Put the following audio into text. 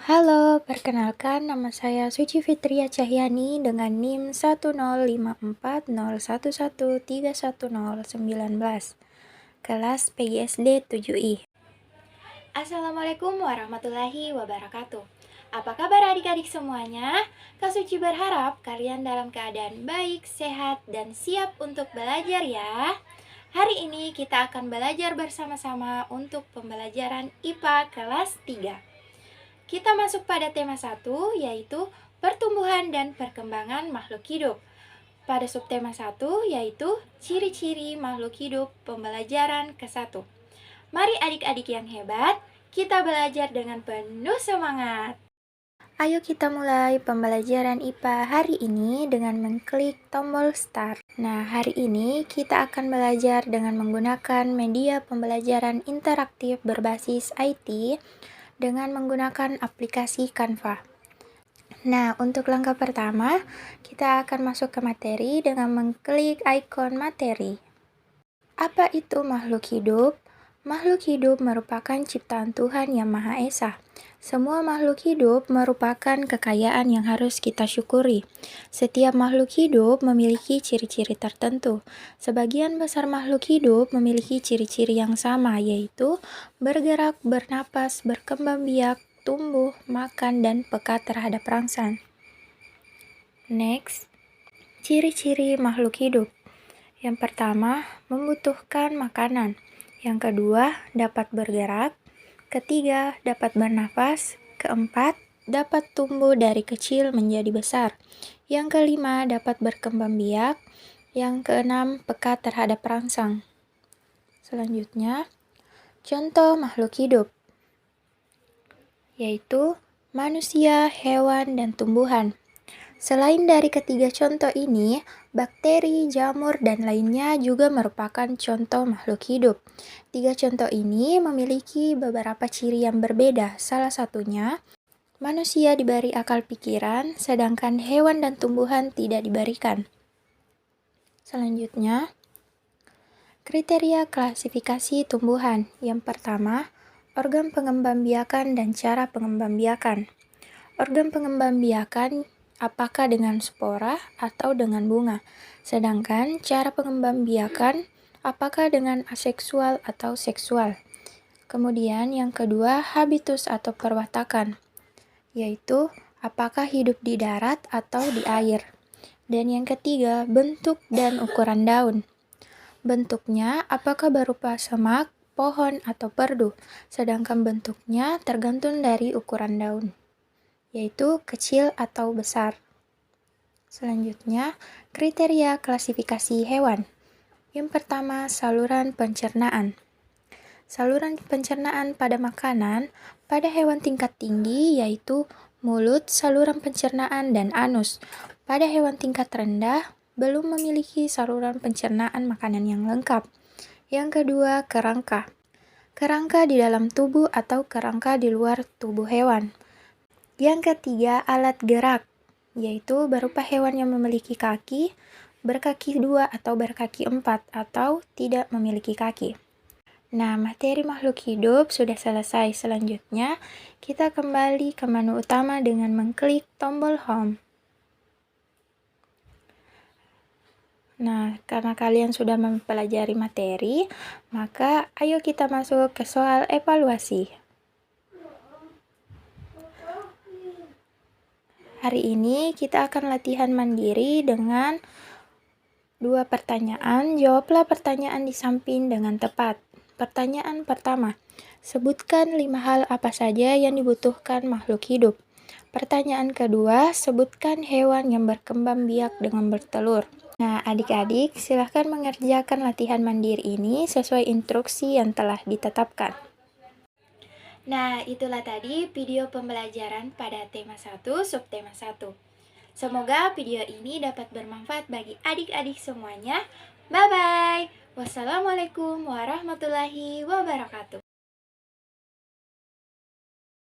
Halo, perkenalkan nama saya Suci Fitria Cahyani dengan NIM 10540113119, kelas PGSD 7I. Assalamualaikum warahmatullahi wabarakatuh. Apa kabar adik-adik semuanya? Kak Suci berharap kalian dalam keadaan baik, sehat, dan siap untuk belajar ya. Hari ini kita akan belajar bersama-sama untuk pembelajaran IPA kelas 3. Kita masuk pada tema 1, yaitu pertumbuhan dan perkembangan makhluk hidup. Pada subtema 1, yaitu ciri-ciri makhluk hidup pembelajaran ke-1. Mari adik-adik yang hebat, kita belajar dengan penuh semangat. Ayo kita mulai pembelajaran IPA hari ini dengan mengklik tombol start. Nah, hari ini kita akan belajar dengan menggunakan media pembelajaran interaktif berbasis IT dengan menggunakan aplikasi Canva. Nah, untuk langkah pertama, kita akan masuk ke materi dengan mengklik ikon materi. Apa itu makhluk hidup? Makhluk hidup merupakan ciptaan Tuhan Yang Maha Esa. Semua makhluk hidup merupakan kekayaan yang harus kita syukuri. Setiap makhluk hidup memiliki ciri-ciri tertentu. Sebagian besar makhluk hidup memiliki ciri-ciri yang sama, yaitu bergerak, bernapas, berkembang biak, tumbuh, makan, dan peka terhadap rangsan. Next, ciri-ciri makhluk hidup. Yang pertama, membutuhkan makanan. Yang kedua, dapat bergerak. Ketiga, dapat bernafas. Keempat, dapat tumbuh dari kecil menjadi besar. Yang kelima, dapat berkembang biak. Yang keenam, peka terhadap rangsang. Selanjutnya, contoh makhluk hidup, yaitu manusia, hewan, dan tumbuhan. Selain dari ketiga contoh ini, bakteri, jamur, dan lainnya juga merupakan contoh makhluk hidup. Tiga contoh ini memiliki beberapa ciri yang berbeda. Salah satunya, manusia diberi akal pikiran, sedangkan hewan dan tumbuhan tidak diberikan. Selanjutnya, kriteria klasifikasi tumbuhan. Yang pertama, organ pengembangbiakan dan cara pengembangbiakan. Organ pengembangbiakan apakah dengan spora atau dengan bunga. Sedangkan cara pengembangbiakan apakah dengan aseksual atau seksual. Kemudian yang kedua, habitus atau perwatakan, yaitu apakah hidup di darat atau di air. Dan yang ketiga, bentuk dan ukuran daun. Bentuknya apakah berupa semak, pohon, atau perdu. Sedangkan bentuknya tergantung dari ukuran daun, yaitu kecil atau besar. Selanjutnya, kriteria klasifikasi hewan. Yang pertama, saluran pencernaan. Saluran pencernaan pada makanan pada hewan tingkat tinggi yaitu mulut, saluran pencernaan, dan anus. Pada hewan tingkat rendah, belum memiliki saluran pencernaan makanan yang lengkap. Yang kedua, kerangka. Kerangka di dalam tubuh atau kerangka di luar tubuh hewan. Yang ketiga, alat gerak, yaitu berupa hewan yang memiliki kaki, berkaki 2 atau berkaki 4, atau tidak memiliki kaki. Nah, materi makhluk hidup sudah selesai. Selanjutnya, kita kembali ke menu utama dengan mengklik tombol home. Nah, karena kalian sudah mempelajari materi, maka ayo kita masuk ke soal evaluasi. Hari ini kita akan latihan mandiri dengan 2 pertanyaan. Jawablah pertanyaan di samping dengan tepat. Pertanyaan pertama, sebutkan 5 hal apa saja yang dibutuhkan makhluk hidup. Pertanyaan kedua, sebutkan hewan yang berkembang biak dengan bertelur. Nah, adik-adik, silahkan mengerjakan latihan mandiri ini sesuai instruksi yang telah ditetapkan. Nah, itulah tadi video pembelajaran pada tema 1, subtema 1. Semoga video ini dapat bermanfaat bagi adik-adik semuanya. Bye-bye. Wassalamualaikum warahmatullahi wabarakatuh.